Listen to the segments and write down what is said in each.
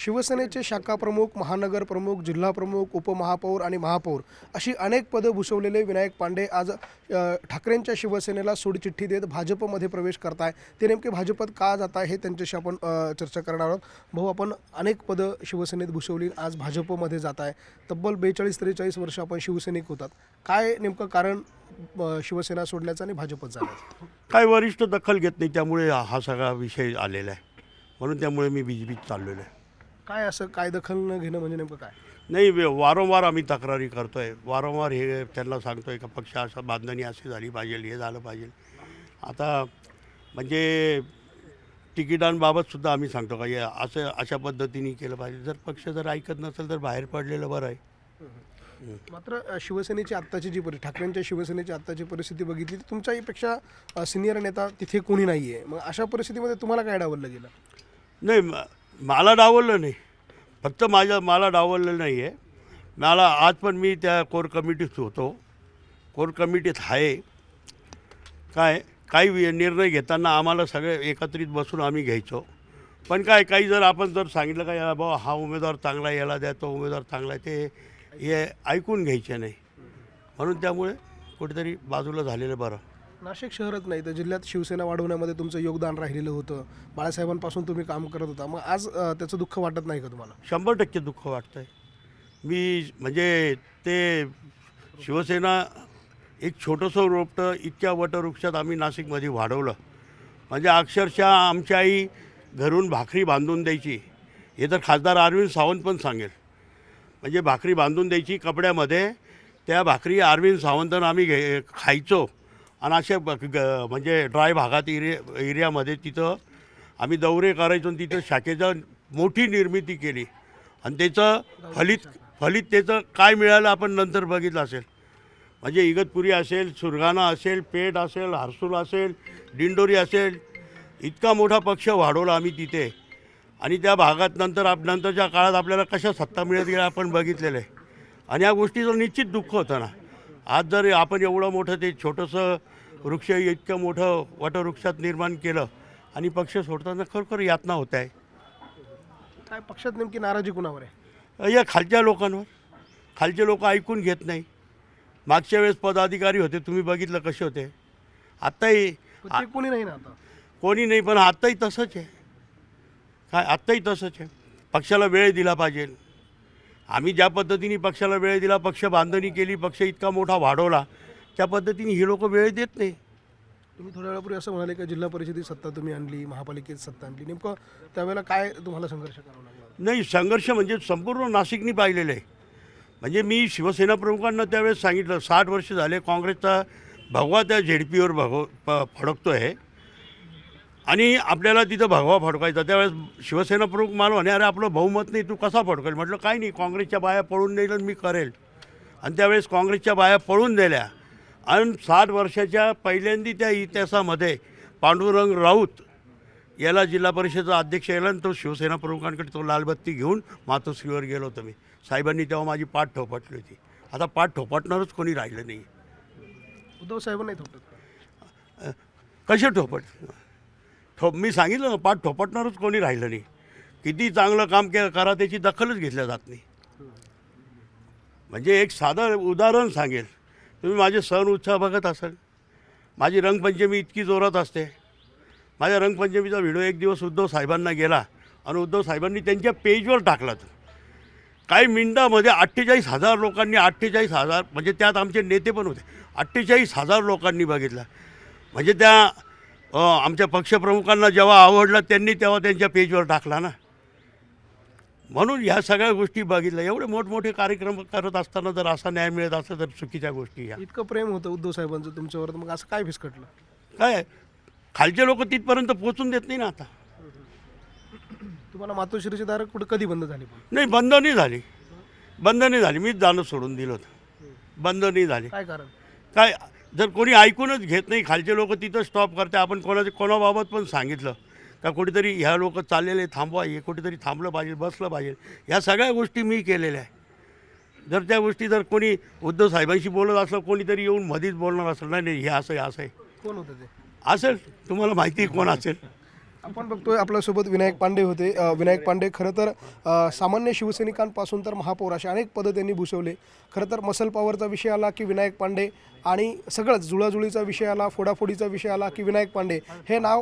शिवसेनेचे शाखा प्रमुख, महानगर प्रमुख, जिल्हा प्रमुख, उपमहापौर आणि महापौर अशी अनेक पदं भूषवलेले विनायक पांडे आज ठाकरेंच्या शिवसेनेला सोडचिठ्ठी देत भाजपमध्ये प्रवेश करताय। ते नेमके भाजपात का जात आहे हे त्यांच्याशी आपण चर्चा करणार आहोत। भाऊ, आपण अनेक पदं शिवसेनेत भूषवली, आज भाजपमध्ये जात आहे। तब्बल 42-43 वर्ष आपण शिवसैनिक होतात। काय नेमकं कारण शिवसेना सोडण्याचं आणि भाजपत जाण्याचं? काय वरिष्ठ दखल घेत नाही, त्यामुळे हा सगळा विषय आलेला आहे। म्हणून त्यामुळे मी बीजेपीत चाललेलो आहे। काय असं काय दखल न घेणं म्हणजे नेमकं काय? नाही, वारंवार आम्ही तक्रारी करतोय, वारंवार हे त्यांना सांगतोय का पक्ष असं बांधणी अशी झाली पाहिजे, हे झालं पाहिजे। आता म्हणजे तिकिटांबाबत सुद्धा आम्ही सांगतो का असं अशा पद्धतीने केलं पाहिजे। जर पक्ष जर ऐकत नसेल तर बाहेर पडलेलं बरं आहे। मात्र शिवसेनेची आत्ताची जी ठाकरेंच्या शिवसेनेची आत्ताची परिस्थिती बघितली तर तुमच्यापेक्षा सिनियर नेता तिथे कोणी नाही आहे। मग अशा परिस्थितीमध्ये तुम्हाला काय डावललं गेलं? नाही, मला डावललं नाही, फक्त मला डावललं नाही आहे। मला आज पण मी त्या कोर कमिटीत होतो, कोर कमिटीत आहे। काही निर्णय घेताना आम्हाला सगळे एकत्रित बसून आम्ही घ्यायचो। पण काही जर आपण जर सांगितलं का या बाबा हा उमेदवार चांगला आहे, याला द्या, तो उमेदवार चांगला आहे, ते हे ऐकून घ्यायचे नाही। म्हणून त्यामुळे कुठेतरी बाजूला झालेलं बरं। नाशिक शहरात नाही तर जिल्ह्यात शिवसेना वाढवण्यामध्ये तुमचं योगदान राहिलेलं होतं। बाळासाहेबांपासून तुम्ही काम करत होता। मग आज त्याचं दुःख वाटत नाही का तुम्हाला? 100% दुःख वाटतं आहे। मी म्हणजे ते शिवसेना एक छोटंसं रोपटं इतक्या वटवृक्षात आम्ही नाशिकमध्ये वाढवलं, म्हणजे अक्षरशः आमची आई घरून भाकरी बांधून द्यायची। हे तर खासदार अरविंद सावंत पण सांगेल। म्हणजे भाकरी बांधून द्यायची कपड्यामध्ये, त्या भाकरी अरविंद सावंतनं आम्ही खायचो। आणि अशा म्हणजे ड्राय भागात एरियामध्ये तिथं आम्ही दौरे करायचो आणि तिथं शाखेचं मोठी निर्मिती केली। आणि त्याचं फलित त्याचं काय मिळालं आपण नंतर बघितलं असेल। म्हणजे इगतपुरी असेल, सुरगाणा असेल, पेठ असेल, हर्सूल असेल, दिंडोरी असेल, इतका मोठा पक्ष वाढवला आम्ही तिथे। आणि त्या भागात नंतरच्या काळात आपल्याला कशा सत्ता मिळत गेल्या आपण बघितलेलं आहे। आणि या गोष्टीचं निश्चित दुःख होतं ना। आज जर आपण एवढं मोठं ते छोटंसं वृक्ष इतकं मोठं वटवृक्षात निर्माण केलं आणि पक्ष सोडताना खरोखर यातना होत आहे। काय पक्षात नेमकी नाराजी कुणावर आहे? या खालच्या लोकांवर। खालचे लोक ऐकून घेत नाही। मागच्या वेळेस पदाधिकारी होते, तुम्ही बघितलं कसे होते। आत्ताही कोणी नाही ना, आता कोणी नाही, पण आत्ताही तसंच आहे। आत्ताही तसंच आहे। पक्षाला वेळ दिला पाहिजे। आम्ही ज्या पद्धतीने पक्षाला वेळ दिला, पक्ष बांधणी केली, पक्ष इतका मोठा वाढवला, त्या पद्धतीने ही लोक वेळ देत नाही। तुम्ही थोड्या वेळापूर्वी असं म्हणाले की जिल्हा परिषदेची सत्ता तुम्ही आणली, महापालिकेत सत्ता आणली, नेमकं त्यावेळेला काय तुम्हाला संघर्ष करावा लागला? नाही, संघर्ष म्हणजे संपूर्ण नाशिकनी पाहिलेलं आहे। म्हणजे मी शिवसेना प्रमुखांना त्यावेळेस सांगितलं, 60 वर्ष झाले काँग्रेसचा भगवा त्या झेडपीवर फडकतो आहे आणि आपल्याला तिथं भगवा फडकायचा। त्यावेळेस शिवसेना प्रमुख मला म्हणे, अरे आपलं बहुमत नाही, तू कसा फडकेल? म्हटलं काही नाही, काँग्रेसच्या बाया पळून नेलं मी करेल। आणि त्यावेळेस काँग्रेसच्या बाया पळून दिल्या। आणि 60 वर्षाच्या पहिल्यांदी त्या इतिहासामध्ये पांडुरंग राऊत याला जिल्हा परिषदेचा अध्यक्ष यायला आणि तो शिवसेना प्रमुखांकडे तो लालबत्ती घेऊन मातोश्रीवर गेलो होतो मी। साहेबांनी तेव्हा माझी पाठ ठोपटली होती। आता पाठ ठोपटणारच कोणी राहिलं नाही। उद्धव साहेब नाही थोपटत? कसे मी सांगितलं ना, पाठ ठोपटणारच कोणी राहिलं नाही। किती चांगलं काम करा त्याची दखलच घेतल्या जात नाही। म्हणजे एक साधं उदाहरण सांगेल, तुम्ही माझे सण उत्साह बघत असाल, माझी रंगपंचमी इतकी जोरात असते। माझ्या रंगपंचमीचा व्हिडिओ एक दिवस उद्धव साहेबांना गेला आणि उद्धव साहेबांनी त्यांच्या पेजवर टाकला। काही मिनिटामध्ये 48,000 लोकांनी, 48,000 म्हणजे त्यात आमचे नेते पण होते, 48,000 लोकांनी बघितला। म्हणजे त्या आमच्या पक्षप्रमुखांना जेव्हा आवडला त्यांनी तेव्हा त्यांच्या पेजवर टाकला ना। म्हणून ह्या सगळ्या गोष्टी बघितल्या। एवढे मोठमोठे कार्यक्रम करत असताना जर असा न्याय मिळत असला तर चुकीच्या गोष्टी ह्या। इतकं प्रेम होतं उद्धव साहेबांचं तुमच्यावर, मग असं काय फिसकटलं? काय खालचे लोक तिथपर्यंत पोचून देत नाही ना। आता तुम्हाला मातोश्रीची दारं कुठं कधी बंद झाली? नाही, बंद नाही झाली। मीच जाणं सोडून दिलं होतं, बंद नाही झाली। काय कारण? काय जर कोणी ऐकूनच घेत नाही, खालचे लोक तिथं स्टॉप करते। आपण कोणाबाबत पण सांगितलं का कुठेतरी ह्या लोक चाललेले थांबवा, हे कुठेतरी थांबलं पाहिजे, बसलं पाहिजे, ह्या सगळ्या गोष्टी मी केलेल्या आहे। जर त्या गोष्टी जर कोणी उद्धव साहेबांशी बोलत असलं, कोणीतरी येऊन मधीच बोलणार असेल, नाही हे असं आहे, असं आहे, कोण होतं ते? असेल तुम्हाला माहिती कोण असेल, आपण बघतोय आपल्यासोबत विनायक पांडे होते. विनायक पांडे खरं तर सामान्य शिवसैनिकांपासून तर महापौर असे अनेक पदं त्यांनी भूषवले. खरं तर मसल पॉवरचा विषय आला की विनायक पांडे आणि सगळंच जुळाजुळीचा विषय आला, फोडाफोडीचा विषय आला की विनायक पांडे हे नाव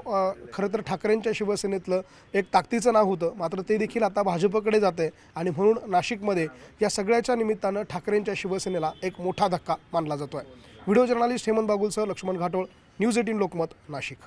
खरं तर ठाकरेंच्या शिवसेनेतलं एक ताकदीचं नाव होतं. मात्र ते देखील आता भाजपकडे जातं आहे आणि म्हणून नाशिकमध्ये या सगळ्याच्या निमित्तानं ठाकरेंच्या शिवसेनेला एक मोठा धक्का मानला जातो आहे. व्हिडिओ जर्नलिस्ट हेमंत बागुलसह लक्ष्मण घाटोळ, न्यूज 18 लोकमत, नाशिक.